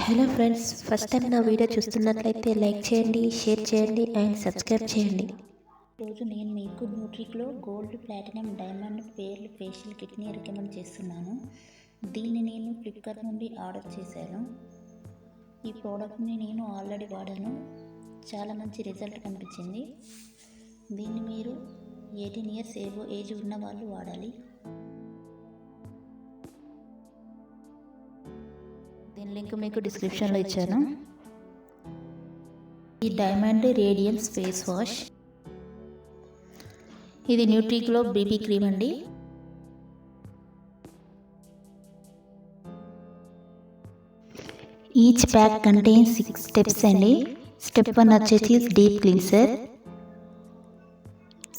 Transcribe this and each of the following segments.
Hello friends, first time నా video చూస్తున్నట్లయితే like చేయండి, షేర్ చేయండి అండ్ సబ్స్క్రైబ్ చేయండి. ఈరోజు నేను మీకు Nutriglow gold, platinum, diamond pearl facial కిట్ని రికమెండ్ చేస్తున్నాను. దీన్ని నేను ఫ్లిప్కార్ట్ నుండి ఆర్డర్ చేశాను. ఈ ప్రోడక్ట్ని నేను ఆల్రెడీ వాడాను. చాలా మంచి రిజల్ట్ కనిపించింది. దీన్ని మీరు 18 ఇయర్స్ ఏజ్ ఉన్న వాళ్ళు వాడాలి. దీని లింక్ మీకు డిస్క్రిప్షన్లో ఇచ్చాను. ఈ డైమండ్ రేడియన్స్ ఫేస్ వాష్, ఇది న్యూట్రిగ్లో బీబీ క్రీమ్ అండి. ఈచ్ ప్యాక్ కంటైన్స్ 6 స్టెప్స్ అండి. స్టెప్ 1 వచ్చేసి deep cleanser,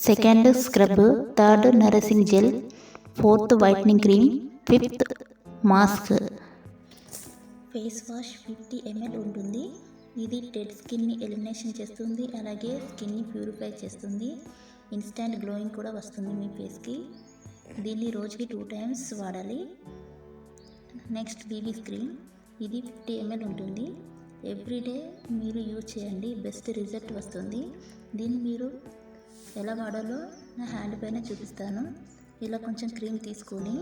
second scrub, third nourishing gel, fourth whitening cream, fifth mask. Face wash 50 ml ఉంటుంది. ఇది డెడ్ స్కిన్ని ఎలిమినేషన్ చేస్తుంది, అలాగే స్కిన్ని ప్యూరిఫై చేస్తుంది. ఇన్స్టాంట్ గ్లోయింగ్ కూడా వస్తుంది మీ ఫేస్కి. దీన్ని రోజుకి 2 times వాడాలి. నెక్స్ట్ బీబీ క్రీమ్, ఇది 50 ml ఉంటుంది. ఎవ్రీడే మీరు యూజ్ చేయండి, బెస్ట్ రిజల్ట్ వస్తుంది. దీన్ని మీరు ఎలా వాడాలో నా హ్యాండ్ పైన చూపిస్తాను. ఇలా కొంచెం క్రీమ్ తీసుకొని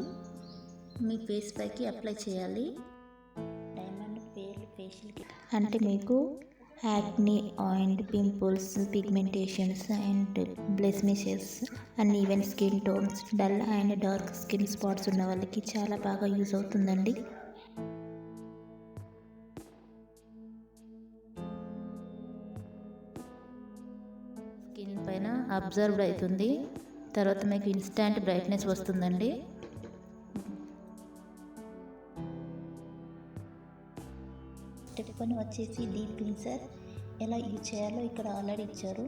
మీ ఫేస్ పైకి అప్లై చేయాలి. డైమండ్ పేర్ల్ ఫేషియల్ కిట్ అంటే మీకు acne, oil, pimples, pigmentations and blemishes, uneven skin tones, dull and dark skin spots ఉన్న వాళ్ళకి చాలా బాగా యూజ్ అవుతుందండి. స్కిన్ పైన అబ్జర్వ్డ్ అవుతుంది. తర్వాత మీకు ఇన్స్టాంట్ బ్రైట్నెస్ వస్తుందండి. స్టెప్ 1 వచ్చేసి డీప్ క్లీన్సర్. ఎలా యూజ్ చేయాలో ఇక్కడ ఆల్రెడీ ఇచ్చారు.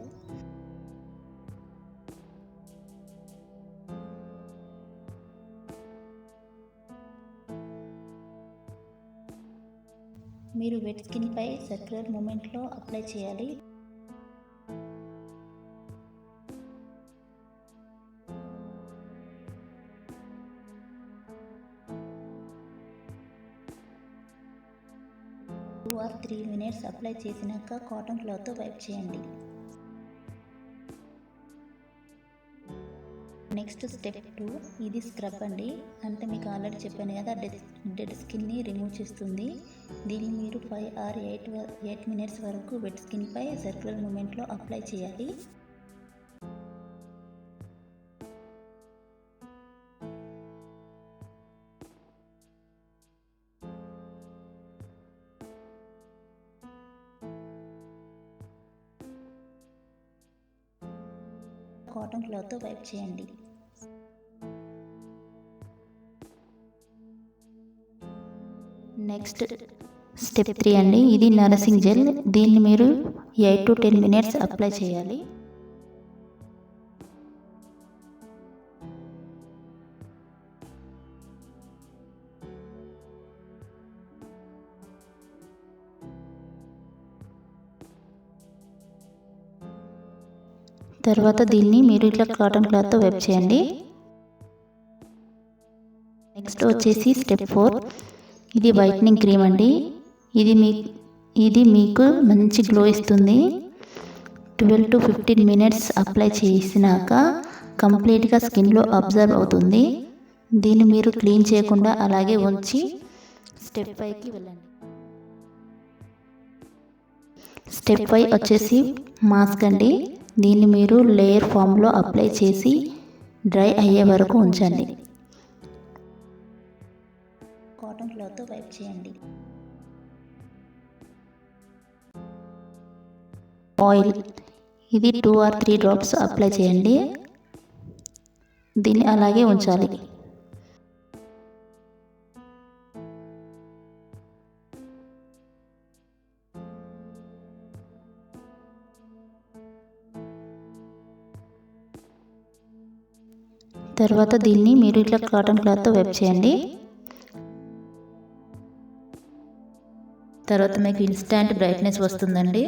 మీరు వెట్ స్కిన్ పై సర్క్యులర్ మూమెంట్లో అప్లై చేయాలి. టూ ఆర్ 3 minutes అప్లై చేసినాక కాటన్ క్లాత్తో వైప్ చేయండి. నెక్స్ట్ స్టెప్ 2, ఇది స్క్రబ్ అండి. అంటే మీకు ఆల్రెడీ చెప్పాను కదా, డెడ్ స్కిన్ని రిమూవ్ చేస్తుంది. దీన్ని మీరు 5 or 8 minutes వరకు వెట్ స్కిన్ పై సర్క్యులర్ మూమెంట్లో అప్లై చేయాలి. కాటన్ క్లాత్తో వైప్ చేయండి. నెక్స్ట్ స్టెప్ 3 అండి. ఇది నరిసింగ్ జెల్. దీన్ని మీరు 8 to 10 minutes అప్లై చేయాలి. తర్వాత దీన్ని మీరు ఇట్లా కాటన్ క్లాత్తో వైప్ చేయండి. నెక్స్ట్ వచ్చేసి స్టెప్ 4, ఇది వైట్నింగ్ క్రీమ్ అండి. ఇది మీకు మంచి గ్లో ఇస్తుంది. 12 to 15 minutes అప్లై చేసినాక కంప్లీట్గా స్కిన్లో అబ్జర్వ్ అవుతుంది. దీన్ని మీరు క్లీన్ చేయకుండా అలాగే ఉంచి స్టెప్ 5కి వెళ్ళండి. స్టెప్ 5 వచ్చేసి మాస్క్ అండి. దీన్ని మీరు లేయర్ ఫామ్లో అప్లై చేసి డ్రై అయ్యే వరకు ఉంచండి. కాటన్ క్లాత్తో వైప్ చేయండి. ఆయిల్, ఇది 2 or 3 drops అప్లై చేయండి. దీన్ని అలాగే ఉంచాలి. తర్వాత దీన్ని మీరు ఇట్లా కాటన్ క్లాత్తో వైప్ చేయండి. తర్వాత మీకు ఇన్స్టాంట్ బ్రైట్నెస్ వస్తుందండి.